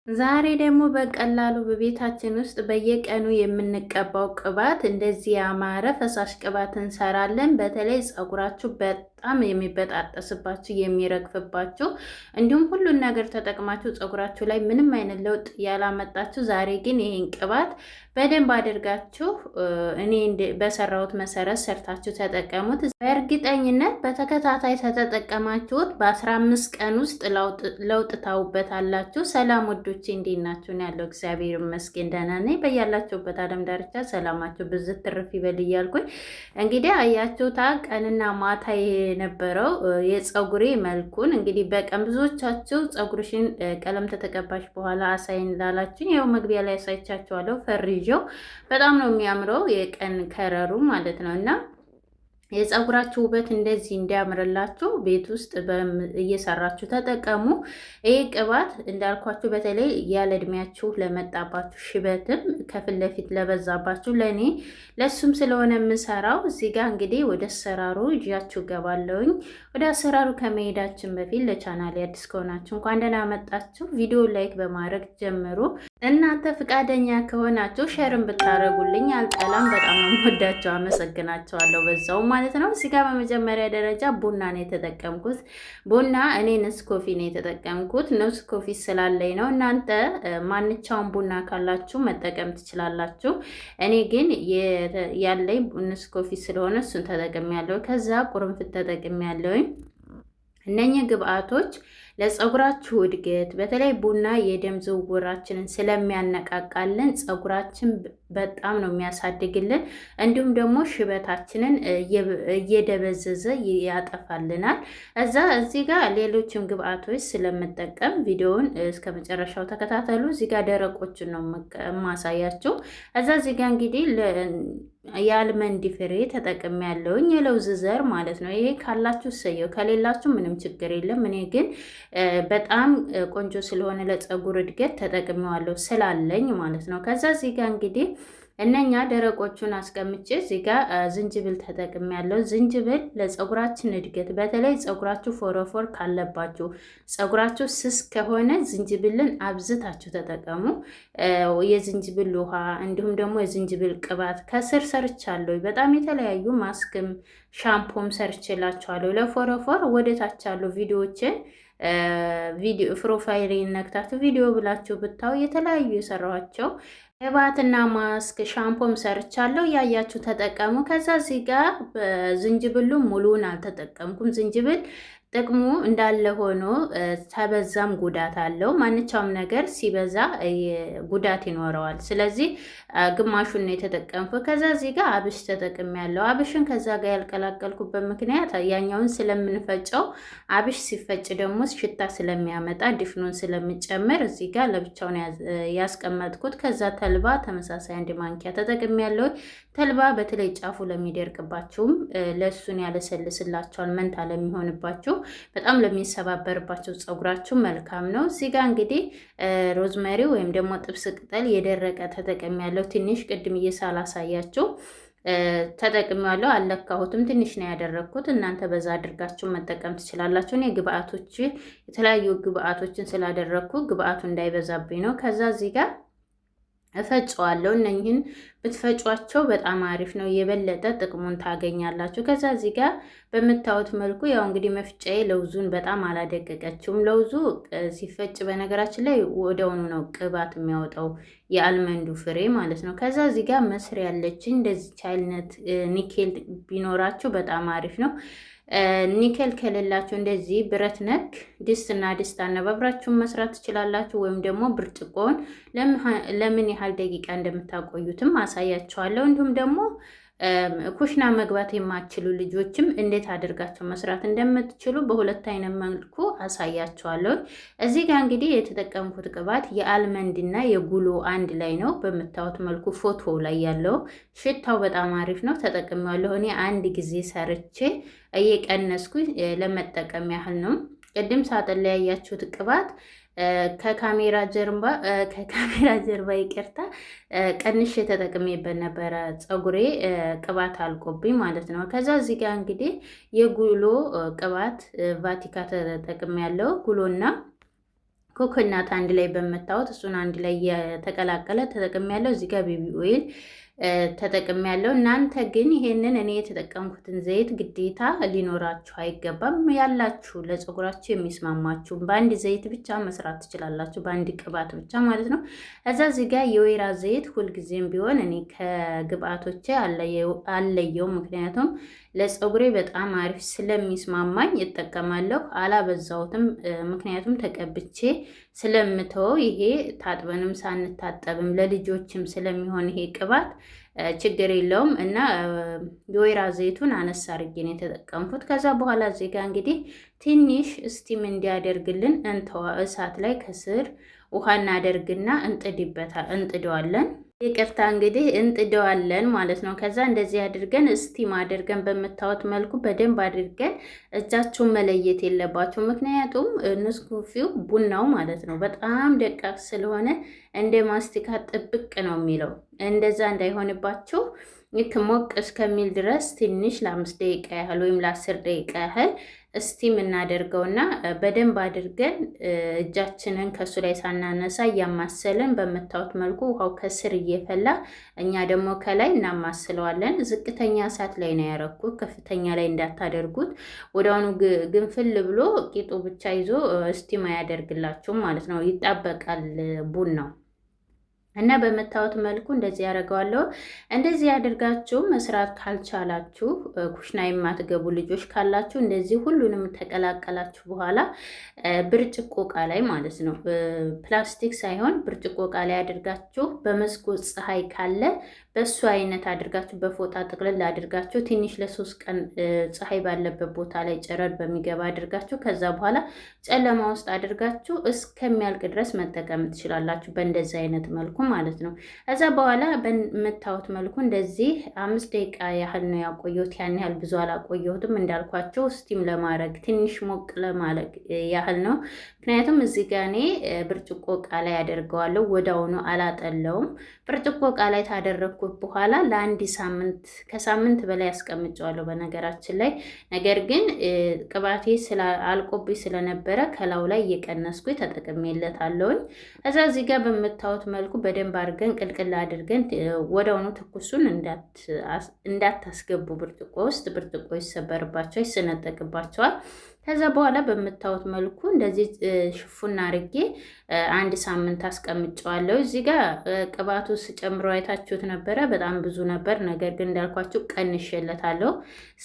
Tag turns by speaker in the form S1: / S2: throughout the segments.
S1: ዛሬ ደግሞ በቀላሉ በቤታችን ውስጥ በየቀኑ የምንቀባው ቅባት እንደዚህ ያማረ ፈሳሽ ቅባት እንሰራለን። በተለይ ፀጉራችሁ በጣም የሚበጣጠስባችሁ የሚረግፍባችሁ፣ እንዲሁም ሁሉን ነገር ተጠቅማችሁ ፀጉራችሁ ላይ ምንም አይነት ለውጥ ያላመጣችሁ፣ ዛሬ ግን ይህን ቅባት በደንብ አድርጋችሁ እኔ በሰራሁት መሰረት ሰርታችሁ ተጠቀሙት። በእርግጠኝነት በተከታታይ ተጠቀማችሁት በ15 ቀን ውስጥ ለውጥ ታውበታላችሁ። ሰላም ወዶቼ እንዴት ናችሁ? ያለው እግዚአብሔር ይመስገን ደህና ነኝ። በያላችሁበት ዓለም ዳርቻ ሰላማችሁ ብዝት ትርፍ ይበል እያልኩኝ እንግዲህ አያችሁታ ቀንና ማታ የነበረው የፀጉሬ መልኩን እንግዲህ በቀን ብዙዎቻችሁ ፀጉርሽን ቀለም ተተቀባሽ በኋላ አሳይን ላላችሁኝ ይኸው መግቢያ ላይ አሳይቻችኋለሁ። ፈርዤው በጣም ነው የሚያምረው የቀን ከረሩ ማለት ነው። እና የፀጉራችሁ ውበት እንደዚህ እንዲያምርላችሁ ቤት ውስጥ እየሰራችሁ ተጠቀሙ። ይህ ቅባት እንዳልኳችሁ በተለይ ያለ እድሜያችሁ ለመጣባችሁ ሽበትም ከፊት ለፊት ለበዛባችሁ ለእኔ ለሱም ስለሆነ የምሰራው እዚህ ጋር እንግዲህ ወደ አሰራሩ ይዣችሁ ገባለሁኝ። ወደ አሰራሩ ከመሄዳችን በፊት ለቻናሌ አዲስ ከሆናችሁ እንኳን ደህና መጣችሁ። ቪዲዮ ላይክ በማድረግ ጀምሩ። እናንተ ፍቃደኛ ከሆናችሁ ሸርም ብታደርጉልኝ አልጠላም። በጣም ወዳቸው አመሰግናቸዋለሁ በዛው ማለት ነው። እዚህ ጋር በመጀመሪያ ደረጃ ቡና ነው የተጠቀምኩት። ቡና እኔ ነስኮፊ ነው የተጠቀምኩት። ነስኮፊ ስላለኝ ነው። እናንተ ማንኛውም ቡና ካላችሁ መጠቀም ትችላላችሁ። እኔ ግን ያለኝ ነስኮፊ ስለሆነ እሱን ተጠቅሜያለሁ። ከዛ ቁርንፍት ተጠቅሜያለሁኝ። እነኚህ ግብአቶች ለፀጉራችሁ እድገት በተለይ ቡና የደም ዝውውራችንን ስለሚያነቃቃልን ፀጉራችን በጣም ነው የሚያሳድግልን። እንዲሁም ደግሞ ሽበታችንን እየደበዘዘ ያጠፋልናል። እዚህ ጋር ሌሎችም ግብአቶች ስለምጠቀም ቪዲዮውን እስከ መጨረሻው ተከታተሉ። እዚህ ጋር ደረቆችን ነው የማሳያቸው። እዚህ ጋር እንግዲህ የአልመንድ ፍሬ ተጠቅሜ ያለውኝ የለውዝ ዘር ማለት ነው። ይሄ ካላችሁ ሰየው፣ ከሌላችሁ ምንም ችግር የለም። እኔ ግን በጣም ቆንጆ ስለሆነ ለፀጉር እድገት ተጠቅሜዋለሁ ስላለኝ ማለት ነው። ከዛ እዚህ ጋር እንግዲህ እነኛ ደረቆቹን አስቀምጬ እዚህ ጋር ዝንጅብል ተጠቅሜያለሁ። ዝንጅብል ለፀጉራችን እድገት በተለይ ፀጉራችሁ ፎረፎር ካለባችሁ፣ ፀጉራችሁ ስስ ከሆነ ዝንጅብልን አብዝታችሁ ተጠቀሙ። የዝንጅብል ውሃ እንዲሁም ደግሞ የዝንጅብል ቅባት ከስር ሰርቻለሁ። በጣም የተለያዩ ማስክም ሻምፖም ሰርችላችኋለሁ። ለፎረፎር ወደታች ያሉ ቪዲዮዎችን ፕሮፋይል ነክታችሁ ቪዲዮ ብላችሁ ብታው የተለያዩ የሰራኋቸው ቅባትና ማስክ ሻምፖም ሰርቻለሁ። ያያችሁ ተጠቀሙ። ከዛ እዚህ ጋር ዝንጅብሉ ሙሉውን አልተጠቀምኩም። ዝንጅብል ጥቅሙ እንዳለ ሆኖ ተበዛም ጉዳት አለው። ማንኛውም ነገር ሲበዛ ጉዳት ይኖረዋል። ስለዚህ ግማሹን ነው የተጠቀምኩት። ከዛ እዚህ ጋር አብሽ ተጠቅሜያለሁ። አብሽን ከዛ ጋር ያልቀላቀልኩበት ምክንያት ያኛውን ስለምንፈጨው አብሽ ሲፈጭ ደግሞ ሽታ ስለሚያመጣ ድፍኑን ስለምጨምር እዚህ ጋር ለብቻውን ያስቀመጥኩት። ከዛ ተልባ ተመሳሳይ 1 ማንኪያ ተጠቅሜያለሁ። ተልባ በተለይ ጫፉ ለሚደርቅባችሁም ለሱን ያለሰልስላችኋል። መንታ ለሚሆንባችሁ በጣም ለሚሰባበርባቸው ፀጉራችሁ መልካም ነው። እዚህ ጋር እንግዲህ ሮዝመሪ ወይም ደግሞ ጥብስ ቅጠል የደረቀ ተጠቅሜያለሁ። ትንሽ ቅድም እየሳላሳያችሁ ተጠቅሜያለሁ። አልለካሁትም፣ ትንሽ ነው ያደረኩት። እናንተ በዛ አድርጋችሁ መጠቀም ትችላላችሁ። እኔ የተለያዩ ግብአቶችን ስላደረኩ ግብአቱ እንዳይበዛብኝ ነው። ከዛ እዚህ ጋር እፈጨዋለሁ። እነኝህን ብትፈጯቸው በጣም አሪፍ ነው፣ የበለጠ ጥቅሙን ታገኛላችሁ። ከዛ እዚህ ጋር በምታዩት መልኩ ያው እንግዲህ መፍጫዬ ለውዙን በጣም አላደቀቀችውም። ለውዙ ሲፈጭ በነገራችን ላይ ወደውኑ ነው ቅባት የሚያወጣው የአልመንዱ ፍሬ ማለት ነው። ከዛ እዚህ ጋር መስሪያ ያለችኝ እንደዚህ አይነት ኒኬል ቢኖራችሁ በጣም አሪፍ ነው። ኒኬል ከሌላችሁ እንደዚህ ብረት ነክ ድስትና ድስት አነባብራችሁን መስራት ትችላላችሁ። ወይም ደግሞ ብርጭቆውን ለምን ያህል ደቂቃ እንደምታቆዩትም አሳያችኋለሁ። እንዲሁም ደግሞ ኩሽና መግባት የማትችሉ ልጆችም እንዴት አድርጋችሁ መስራት እንደምትችሉ በሁለት አይነት መልኩ አሳያችኋለሁ። እዚህ ጋር እንግዲህ የተጠቀምኩት ቅባት የአልመንድና የጉሎ አንድ ላይ ነው። በምታዩት መልኩ ፎቶ ላይ ያለው ሽታው በጣም አሪፍ ነው። ተጠቅሜዋለሁ። እኔ አንድ ጊዜ ሰርቼ እየቀነስኩ ለመጠቀም ያህል ነው። ቅድም ሳጥን ላይ ያያችሁት ቅባት ከካሜራ ጀርባ ይቅርታ ቀንሼ ተጠቅሜበት ነበረ። ፀጉሬ ቅባት አልቆብኝ ማለት ነው። ከዛ እዚህ ጋር እንግዲህ የጉሎ ቅባት ቫቲካ ተጠቅሜያለሁ። ጉሎና ኮኮናት አንድ ላይ በመታወት እሱን አንድ ላይ የተቀላቀለ ተጠቅሜያለሁ። እዚህ ጋር ቤቢ ኦይል ተጠቅሜያለሁ። እናንተ ግን ይሄንን እኔ የተጠቀምኩትን ዘይት ግዴታ ሊኖራችሁ አይገባም። ያላችሁ ለፀጉራችሁ የሚስማማችሁ በአንድ ዘይት ብቻ መስራት ትችላላችሁ፣ በአንድ ቅባት ብቻ ማለት ነው። እዛ እዚህ ጋር የወይራ ዘይት ሁልጊዜም ቢሆን እኔ ከግብአቶቼ አለየው፣ ምክንያቱም ለፀጉሬ በጣም አሪፍ ስለሚስማማኝ እጠቀማለሁ። አላበዛሁትም፣ ምክንያቱም ተቀብቼ ስለምተወው ይሄ ታጥበንም ሳንታጠብም ለልጆችም ስለሚሆን ይሄ ቅባት ችግር የለውም እና የወይራ ዘይቱን አነሳ አድርጌ ነው የተጠቀምኩት። ከዛ በኋላ እዚህ ጋር እንግዲህ ትንሽ ስቲም እንዲያደርግልን እንተዋ እሳት ላይ ከስር ውሃ እናደርግና እንጥደዋለን። ይቅርታ እንግዲህ እንጥደዋለን ማለት ነው። ከዛ እንደዚህ አድርገን ስቲም አድርገን በምታዩት መልኩ በደንብ አድርገን እጃችሁን መለየት የለባችሁ። ምክንያቱም ንስኩፊው ቡናው ማለት ነው በጣም ደቃቅ ስለሆነ እንደ ማስቲካ ጥብቅ ነው የሚለው። እንደዛ እንዳይሆንባችሁ ልክ ሞቅ እስከሚል ድረስ ትንሽ ለ5 ደቂቃ ያህል ወይም ለ10 ደቂቃ ያህል እስቲም እናደርገውና በደንብ አድርገን እጃችንን ከሱ ላይ ሳናነሳ እያማሰልን በምታዩት መልኩ ውሃው ከስር እየፈላ እኛ ደግሞ ከላይ እናማስለዋለን። ዝቅተኛ እሳት ላይ ነው ያረኩት፣ ከፍተኛ ላይ እንዳታደርጉት። ወዲያውኑ ግንፍል ብሎ ቂጡ ብቻ ይዞ እስቲም አያደርግላችሁም ማለት ነው፣ ይጣበቃል ቡናው። እና በምታዩት መልኩ እንደዚህ ያደርገዋለሁ። እንደዚህ ያደርጋችሁ መስራት ካልቻላችሁ ኩሽና የማትገቡ ልጆች ካላችሁ እንደዚህ ሁሉንም ተቀላቀላችሁ በኋላ ብርጭቆ እቃ ላይ ማለት ነው፣ ፕላስቲክ ሳይሆን ብርጭቆ እቃ ላይ አድርጋችሁ በመስኮት ፀሐይ ካለ በሱ አይነት አድርጋችሁ በፎጣ ጥቅልል አድርጋችሁ ትንሽ ለ3 ቀን ፀሐይ ባለበት ቦታ ላይ ጨረር በሚገባ አድርጋችሁ ከዛ በኋላ ጨለማ ውስጥ አድርጋችሁ እስከሚያልቅ ድረስ መጠቀም ትችላላችሁ። በእንደዚህ አይነት መልኩ ማለት ነው። ከዛ በኋላ በምታዩት መልኩ እንደዚህ 5 ደቂቃ ያህል ነው ያቆየሁት። ያን ያህል ብዙ አላቆየሁትም እንዳልኳቸው ስቲም ለማድረግ ትንሽ ሞቅ ለማድረግ ያህል ነው። ምክንያቱም እዚህ ጋር እኔ ብርጭቆ እቃ ላይ አደርገዋለሁ፣ ወዳውኑ አላጠለውም። ብርጭቆ እቃ ላይ ታደረግኩት በኋላ ለአንድ ሳምንት ከሳምንት በላይ አስቀምጨዋለሁ በነገራችን ላይ። ነገር ግን ቅባቴ አልቆብኝ ስለነበረ ከላው ላይ እየቀነስኩኝ ተጠቅሜለታለሁኝ። እዛ እዚህ ጋር በምታዩት መልኩ በደንብ አድርገን ቅልቅል አድርገን ወዲያውኑ ትኩሱን እንዳታስገቡ ብርጭቆ ውስጥ። ብርጭቆ ይሰበርባቸዋል፣ ይሰነጠቅባቸዋል። ከዛ በኋላ በምታዩት መልኩ እንደዚህ ሽፉን አድርጌ 1 ሳምንት አስቀምጨዋለሁ። እዚህ ጋር ቅባቱ ስጨምረው አይታችሁት ነበረ፣ በጣም ብዙ ነበር። ነገር ግን እንዳልኳችሁ ቀንሼለታለሁ።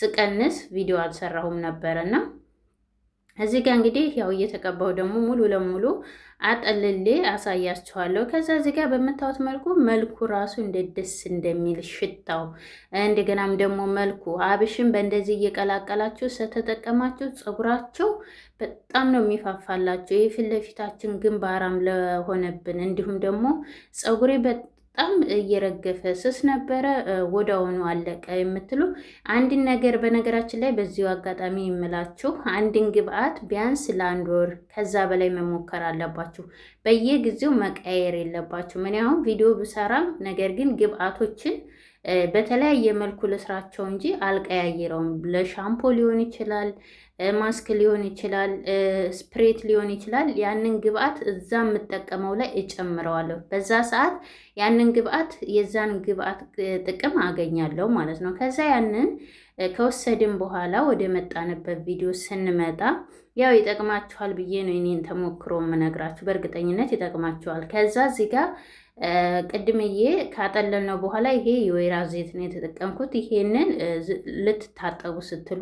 S1: ስቀንስ ቪዲዮ አልሰራሁም ነበረና እዚህ ጋር እንግዲህ ያው እየተቀባው ደግሞ ሙሉ ለሙሉ አጠልሌ አሳያችኋለሁ። ከዛ እዚህ ጋር በምታዩት መልኩ ራሱ እንዴት ደስ እንደሚል ሽታው፣ እንደገናም ደግሞ መልኩ አብሽን በእንደዚህ እየቀላቀላችሁ ስተጠቀማችሁ ፀጉራችሁ በጣም ነው የሚፋፋላችሁ። ይህ ፊት ለፊታችን ግንባራም ለሆነብን እንዲሁም ደግሞ ፀጉሬ በጣም እየረገፈ ስስ ነበረ፣ ወዲያውኑ አለቀ የምትሉ አንድን ነገር በነገራችን ላይ በዚሁ አጋጣሚ የምላችሁ አንድን ግብአት ቢያንስ ለ1 ወር ከዛ በላይ መሞከር አለባችሁ። በየጊዜው መቀየር የለባችሁ። ምን ያሁን ቪዲዮ ብሰራም ነገር ግን ግብአቶችን በተለያየ መልኩ ልስራቸው እንጂ አልቀያየረውም። ለሻምፖ ሊሆን ይችላል፣ ማስክ ሊሆን ይችላል፣ ስፕሬት ሊሆን ይችላል። ያንን ግብአት እዛ የምጠቀመው ላይ እጨምረዋለሁ። በዛ ሰዓት ያንን ግብአት የዛን ግብአት ጥቅም አገኛለሁ ማለት ነው። ከዛ ያንን ከወሰድን በኋላ ወደ መጣንበት ቪዲዮ ስንመጣ ያው ይጠቅማችኋል ብዬ ነው እኔን ተሞክሮ የምነግራችሁ። በእርግጠኝነት ይጠቅማችኋል። ከዛ እዚህ ጋር ቅድምዬ ካጠለልነው በኋላ ይሄ የወይራ ዘይት ነው የተጠቀምኩት። ይሄንን ልትታጠቡ ስትሉ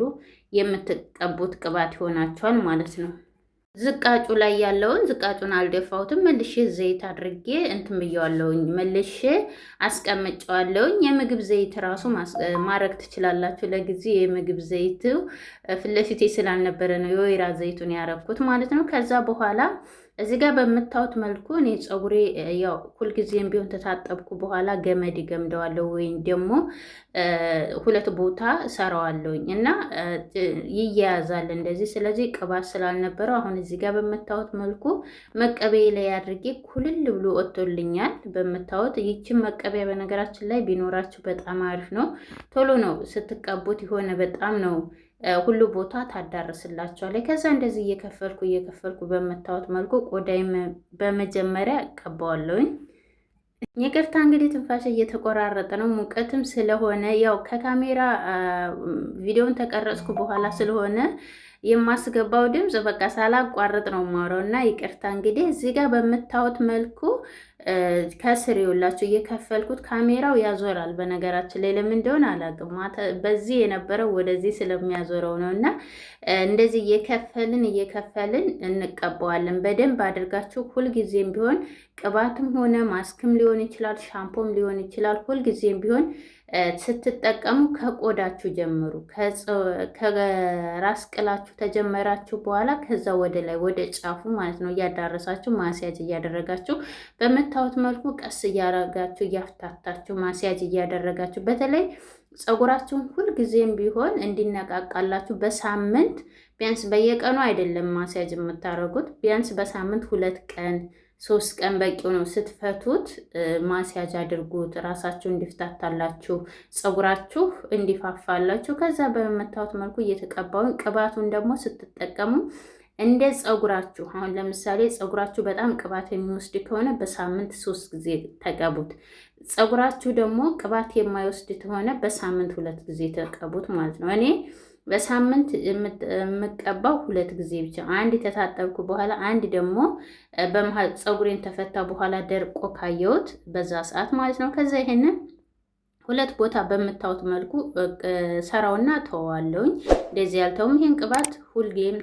S1: የምትቀቡት ቅባት ይሆናችኋል ማለት ነው። ዝቃጩ ላይ ያለውን ዝቃጩን አልደፋሁትም። መልሼ ዘይት አድርጌ እንትን ብየዋለሁኝ፣ መልሼ አስቀምጨዋለሁኝ። የምግብ ዘይት ራሱ ማድረግ ትችላላችሁ። ለጊዜ የምግብ ዘይቱ ፊት ለፊቴ ስላልነበረ ነው የወይራ ዘይቱን ያረኩት ማለት ነው። ከዛ በኋላ እዚህ ጋር በምታዩት መልኩ እኔ ፀጉሬ ያው ሁልጊዜም ቢሆን ተታጠብኩ በኋላ ገመድ ገምደዋለሁ ወይም ደግሞ 2 ቦታ ሰራዋለሁኝ እና ይያያዛል እንደዚህ። ስለዚህ ቅባት ስላልነበረው አሁን እዚህ ጋር በምታዩት መልኩ መቀበያ ላይ አድርጌ ኩልል ብሎ ወጥቶልኛል። በምታዩት ይችን መቀበያ በነገራችን ላይ ቢኖራችሁ በጣም አሪፍ ነው። ቶሎ ነው ስትቀቡት የሆነ በጣም ነው ሁሉ ቦታ ታዳርስላቸዋለች። ከዛ እንደዚህ እየከፈልኩ በምታዩት መልኩ ቆዳይም በመጀመሪያ እቀባዋለሁኝ። ይቅርታ እንግዲህ ትንፋሽ እየተቆራረጠ ነው፣ ሙቀትም ስለሆነ ያው ከካሜራ ቪዲዮን ተቀረጽኩ በኋላ ስለሆነ የማስገባው ድምፅ በቃ ሳላቋርጥ ነው የማወራው እና ይቅርታ። እንግዲህ እዚህ ጋር በምታዩት መልኩ ከስር ይውላችሁ እየከፈልኩት ካሜራው ያዞራል። በነገራችን ላይ ለምን እንደሆነ አላውቅም። በዚህ የነበረው ወደዚህ ስለሚያዞረው ነው እና እንደዚህ እየከፈልን እንቀባዋለን። በደንብ አድርጋችሁ ሁልጊዜም ቢሆን ቅባትም ሆነ ማስክም ሊሆን ይችላል፣ ሻምፖም ሊሆን ይችላል። ሁልጊዜም ቢሆን ስትጠቀሙ ከቆዳችሁ ጀምሩ። ከራስ ቅላችሁ ተጀመራችሁ በኋላ ከዛ ወደ ላይ ወደ ጫፉ ማለት ነው እያዳረሳችሁ ማስያጅ እያደረጋችሁ በምታዩት መልኩ ቀስ እያረጋችሁ እያፍታታችሁ ማስያጅ እያደረጋችሁ በተለይ ፀጉራችሁን ሁልጊዜም ቢሆን እንዲነቃቃላችሁ በሳምንት ቢያንስ በየቀኑ አይደለም ማስያጅ የምታደርጉት፣ ቢያንስ በሳምንት 2 ቀን 3 ቀን በቂው ነው። ስትፈቱት ማስያጅ አድርጉት፣ ራሳችሁ እንዲፍታታላችሁ፣ ፀጉራችሁ እንዲፋፋላችሁ። ከዛ በምታዩት መልኩ እየተቀባውን ቅባቱን ደግሞ ስትጠቀሙ እንደ ፀጉራችሁ አሁን ለምሳሌ ፀጉራችሁ በጣም ቅባት የሚወስድ ከሆነ በሳምንት 3 ጊዜ ተቀቡት። ፀጉራችሁ ደግሞ ቅባት የማይወስድ ከሆነ በሳምንት 2 ጊዜ ተቀቡት ማለት ነው። እኔ በሳምንት የምቀባው 2 ጊዜ ብቻ፣ አንድ ተታጠብኩ በኋላ አንድ ደግሞ በመሃል ፀጉሬን ተፈታ በኋላ ደርቆ ካየሁት በዛ ሰዓት ማለት ነው። ከዛ ይሄንን 2 ቦታ በምታዩት መልኩ ሰራውና ተዋለውኝ። እንደዚህ ያልተውም ይሄን ቅባት ሁልጊዜም